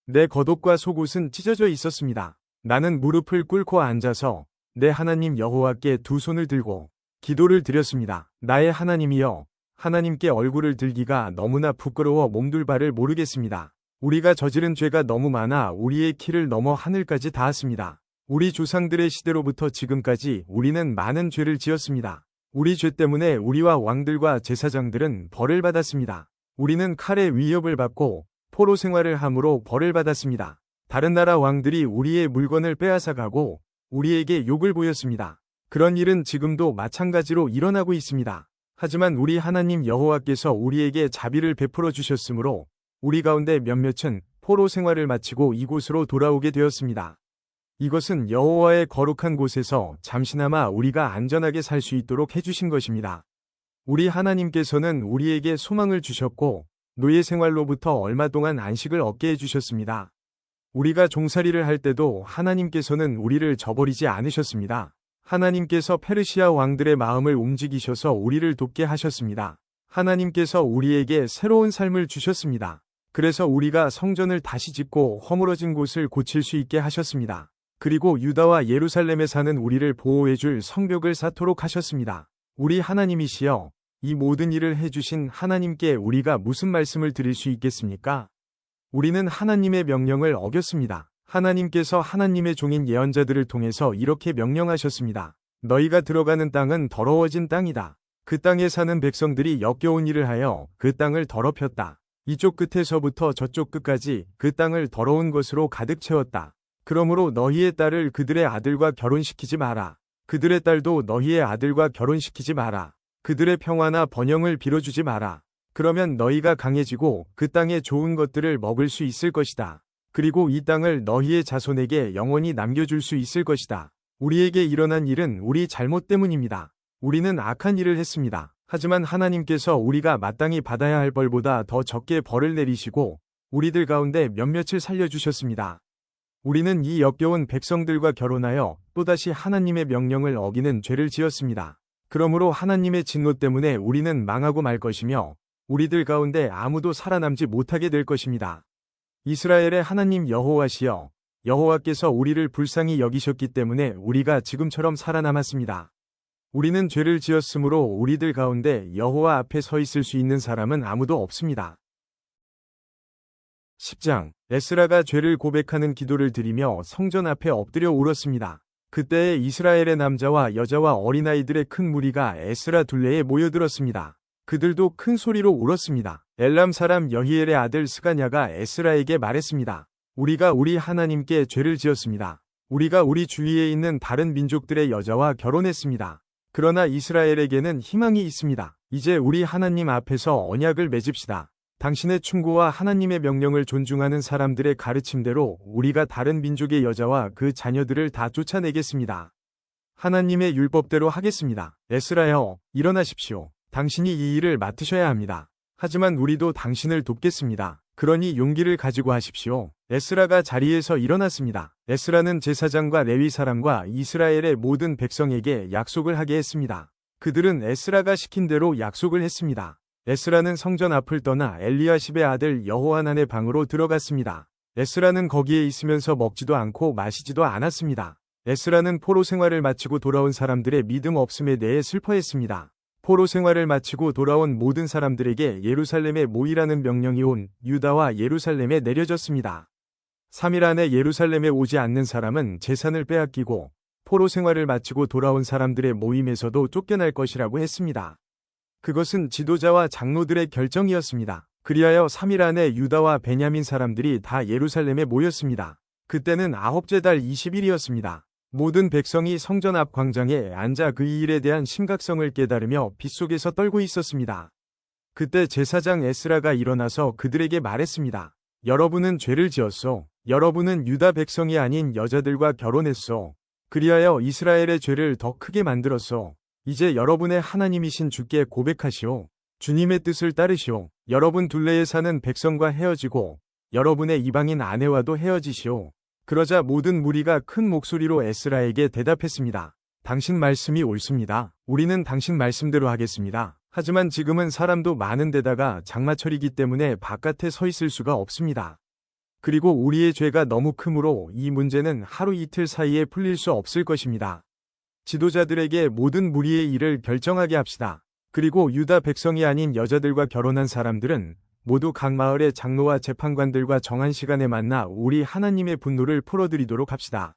내 겉옷과 속옷은 찢어져 있었습니다. 나는 무릎을 꿇고 앉아서 내 하나님 여호와께 두 손을 들고 기도를 드렸습니다. 나의 하나님이여, 하나님께 얼굴을 들기가 너무나 부끄러워 몸둘 바를 모르겠습니다. 우리가 저지른 죄가 너무 많아 우리의 키를 넘어 하늘까지 닿았습니다. 우리 조상들의 시대로부터 지금까지 우리는 많은 죄를 지었습니다. 우리 죄 때문에 우리와 왕들과 제사장들은 벌을 받았습니다. 우리는 칼의 위협을 받고 포로 생활을 함으로 벌을 받았습니다. 다른 나라 왕들이 우리의 물건을 빼앗아 가고 우리에게 욕을 보였습니다. 그런 일은 지금도 마찬가지로 일어나고 있습니다. 하지만 우리 하나님 여호와께서 우리에게 자비를 베풀어 주셨으므로 우리 가운데 몇몇은 포로 생활을 마치고 이곳으로 돌아오게 되었습니다. 이것은 여호와의 거룩한 곳에서 잠시나마 우리가 안전하게 살 수 있도록 해주신 것입니다. 우리 하나님께서는 우리에게 소망을 주셨고 노예 생활로부터 얼마 동안 안식을 얻게 해주셨습니다. 우리가 종살이를 할 때도 하나님께서는 우리를 저버리지 않으셨습니다. 하나님께서 페르시아 왕들의 마음을 움직이셔서 우리를 돕게 하셨습니다. 하나님께서 우리에게 새로운 삶을 주셨습니다. 그래서 우리가 성전을 다시 짓고 허물어진 곳을 고칠 수 있게 하셨습니다. 그리고 유다와 예루살렘에 사는 우리를 보호해줄 성벽을 쌓도록 하셨습니다. 우리 하나님이시여, 이 모든 일을 해주신 하나님께 우리가 무슨 말씀을 드릴 수 있겠습니까? 우리는 하나님의 명령을 어겼습니다. 하나님께서 하나님의 종인 예언자들을 통해서 이렇게 명령하셨습니다. 너희가 들어가는 땅은 더러워진 땅이다. 그 땅에 사는 백성들이 역겨운 일을 하여 그 땅을 더럽혔다. 이쪽 끝에서부터 저쪽 끝까지 그 땅을 더러운 것으로 가득 채웠다. 그러므로 너희의 딸을 그들의 아들과 결혼시키지 마라. 그들의 딸도 너희의 아들과 결혼시키지 마라. 그들의 평화나 번영을 빌어주지 마라. 그러면 너희가 강해지고 그 땅의 좋은 것들을 먹을 수 있을 것이다. 그리고 이 땅을 너희의 자손에게 영원히 남겨줄 수 있을 것이다. 우리에게 일어난 일은 우리 잘못 때문입니다. 우리는 악한 일을 했습니다. 하지만 하나님께서 우리가 마땅히 받아야 할 벌보다 더 적게 벌을 내리시고 우리들 가운데 몇몇을 살려주셨습니다. 우리는 이 역겨운 백성들과 결혼하여 또다시 하나님의 명령을 어기는 죄를 지었습니다. 그러므로 하나님의 진노 때문에 우리는 망하고 말 것이며 우리들 가운데 아무도 살아남지 못하게 될 것입니다. 이스라엘의 하나님 여호와시여, 여호와께서 우리를 불쌍히 여기셨기 때문에 우리가 지금처럼 살아남았습니다. 우리는 죄를 지었으므로 우리들 가운데 여호와 앞에 서 있을 수 있는 사람은 아무도 없습니다. 10장. 에스라가 죄를 고백하는 기도를 드리며 성전 앞에 엎드려 울었습니다. 그때에 이스라엘의 남자와 여자와 어린아이들의 큰 무리가 에스라 둘레에 모여들었습니다. 그들도 큰 소리로 울었습니다. 엘람 사람 여히엘의 아들 스가냐가 에스라에게 말했습니다. 우리가 우리 하나님께 죄를 지었습니다. 우리가 우리 주위에 있는 다른 민족들의 여자와 결혼했습니다. 그러나 이스라엘에게는 희망이 있습니다. 이제 우리 하나님 앞에서 언약을 맺읍시다. 당신의 충고와 하나님의 명령을 존중하는 사람들의 가르침대로 우리가 다른 민족의 여자와 그 자녀들을 다 쫓아내겠습니다. 하나님의 율법대로 하겠습니다. 에스라여, 일어나십시오. 당신이 이 일을 맡으셔야 합니다. 하지만 우리도 당신을 돕겠습니다. 그러니 용기를 가지고 하십시오. 에스라가 자리에서 일어났습니다. 에스라는 제사장과 레위 사람과 이스라엘의 모든 백성에게 약속을 하게 했습니다. 그들은 에스라가 시킨 대로 약속을 했습니다. 에스라는 성전 앞을 떠나 엘리야십의 아들 여호하난의 방으로 들어갔습니다. 에스라는 거기에 있으면서 먹지도 않고 마시지도 않았습니다. 에스라는 포로 생활을 마치고 돌아온 사람들의 믿음 없음에 대해 슬퍼했습니다. 포로 생활을 마치고 돌아온 모든 사람들에게 예루살렘에 모이라는 명령이 온 유다와 예루살렘에 내려졌습니다. 3일 안에 예루살렘에 오지 않는 사람은 재산을 빼앗기고 포로 생활을 마치고 돌아온 사람들의 모임에서도 쫓겨날 것이라고 했습니다. 그것은 지도자와 장로들의 결정이었습니다. 그리하여 3일 안에 유다와 베냐민 사람들이 다 예루살렘에 모였습니다. 그때는 아홉째 달 20일이었습니다. 모든 백성이 성전 앞 광장에 앉아 그 일에 대한 심각성을 깨달으며 빗속에서 떨고 있었습니다. 그때 제사장 에스라가 일어나서 그들에게 말했습니다. 여러분은 죄를 지었소. 여러분은 유다 백성이 아닌 여자들과 결혼했소. 그리하여 이스라엘의 죄를 더 크게 만들었소. 이제 여러분의 하나님이신 주께 고백하시오. 주님의 뜻을 따르시오. 여러분 둘레에 사는 백성과 헤어지고 여러분의 이방인 아내와도 헤어지시오. 그러자 모든 무리가 큰 목소리로 에스라에게 대답했습니다. 당신 말씀이 옳습니다. 우리는 당신 말씀대로 하겠습니다. 하지만 지금은 사람도 많은 데다가 장마철이기 때문에 바깥에 서 있을 수가 없습니다. 그리고 우리의 죄가 너무 크므로 이 문제는 하루 이틀 사이에 풀릴 수 없을 것입니다. 지도자들에게 모든 무리의 일을 결정하게 합시다. 그리고 유다 백성이 아닌 여자들과 결혼한 사람들은 모두 각 마을의 장로와 재판관들과 정한 시간에 만나 우리 하나님의 분노를 풀어드리도록 합시다.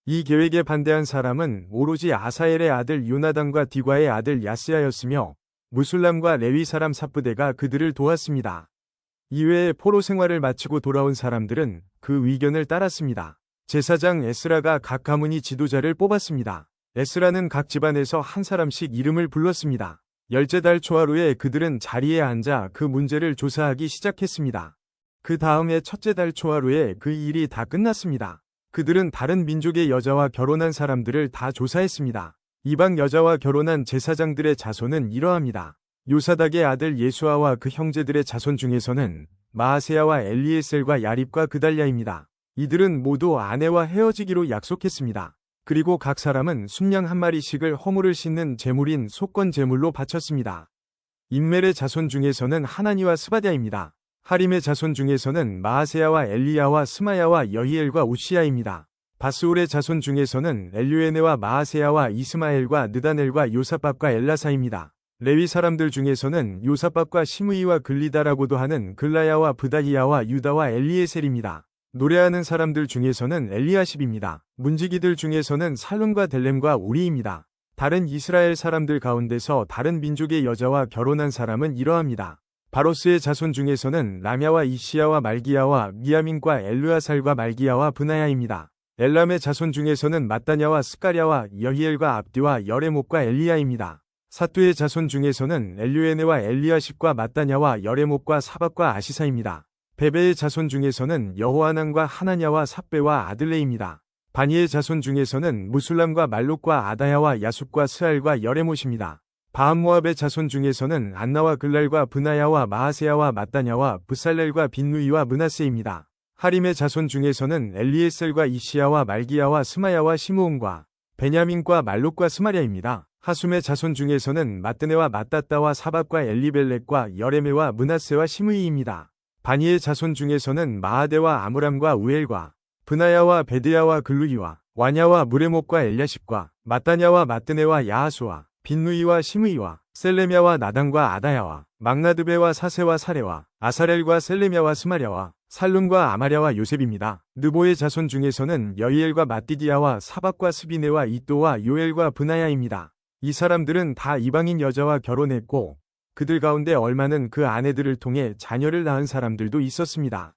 이 계획에 반대한 사람은 오로지 아사엘의 아들 요나단과 디과의 아들 야스야였으며 무술람과 레위 사람 삽부대가 그들을 도왔습니다. 이외에 포로 생활을 마치고 돌아온 사람들은 그 의견을 따랐습니다. 제사장 에스라가 각 가문이 지도자를 뽑았습니다. 에스라는 각 집안에서 한 사람씩 이름을 불렀습니다. 10째 달 초하루에 그들은 자리에 앉아 그 문제를 조사하기 시작했습니다. 그 다음에 첫째 달 초하루에 그 일이 다 끝났습니다. 그들은 다른 민족의 여자와 결혼한 사람들을 다 조사했습니다. 이방 여자와 결혼한 제사장들의 자손은 이러합니다. 요사닥의 아들 예수아와 그 형제들의 자손 중에서는 마아세야와 엘리에셀과 야립과 그달랴입니다. 이들은 모두 아내와 헤어지기로 약속했습니다. 그리고 각 사람은 순양 한 마리씩을 허물을 씻는 제물인 속건 제물로 바쳤습니다. 임멜의 자손 중에서는 하나니와 스바랴입니다. 하림의 자손 중에서는 마아세야와 엘리야와 스마야와 여히엘과 우시야입니다. 바스울의 자손 중에서는 엘류에네와 마아세야와 이스마엘과 느다넬과 요사밥과 엘라사입니다. 레위 사람들 중에서는 요사밥과 시므이와 글리다라고도 하는 글라야와 브다히야와 유다와 엘리에셀입니다. 노래하는 사람들 중에서는 엘리야십입니다. 문지기들 중에서는 살룸과 델렘과 우리입니다. 다른 이스라엘 사람들 가운데서 다른 민족의 여자와 결혼한 사람은 이러합니다. 바로스의 자손 중에서는 라мя와 이시야와 말기야와 미야민과 엘르아살과 말기야와 브나야입니다. 엘람의 자손 중에서는 mat다냐와 스가랴와 여히엘과 압디와 여레목과 엘리야입니다. 사투의 자손 중에서는 엘류에네와 엘리야십과 mat다냐와 여레목과 사박과 아시사입니다. 베베의 자손 중에서는 여호하난과 하나냐와 삽베와 아들레입니다. 바니의 자손 중에서는 무술람과 말록과 아다야와 야숲과 스알과 여레못입니다. 바암모압의 자손 중에서는 안나와 글랄과 브나야와 마하세야와 mat다냐와 브살렐과 빈누이와 므낫세입니다. 하림의 자손 중에서는 엘리에셀과 이시야와 말기야와 스마야와 시므온과 베냐민과 말록과 스마랴입니다. 하숨의 자손 중에서는 마뜨네와 마따따와 사박과 엘리벨렉과 여레메와 므낫세와 시므이입니다. 바니의 자손 중에서는 마하데와 아므람과 우엘과 브나야와 베드야와 글루이와 와냐와 무레목과 엘야십과 mat다냐와 마뜨네와 야하수와 빈누이와 시므이와 셀레미야와 나단과 아다야와 막나드베와 사세와 사레와 아사렐과 셀레미야와 스마랴와 살룸과 아마랴와 요셉입니다. 느보의 자손 중에서는 여이엘과 mat디디야와 사박과 스비네와 이또와 요엘과 브나야입니다. 이 사람들은 다 이방인 여자와 결혼했고 그들 가운데 얼마는 그 아내들을 통해 자녀를 낳은 사람들도 있었습니다.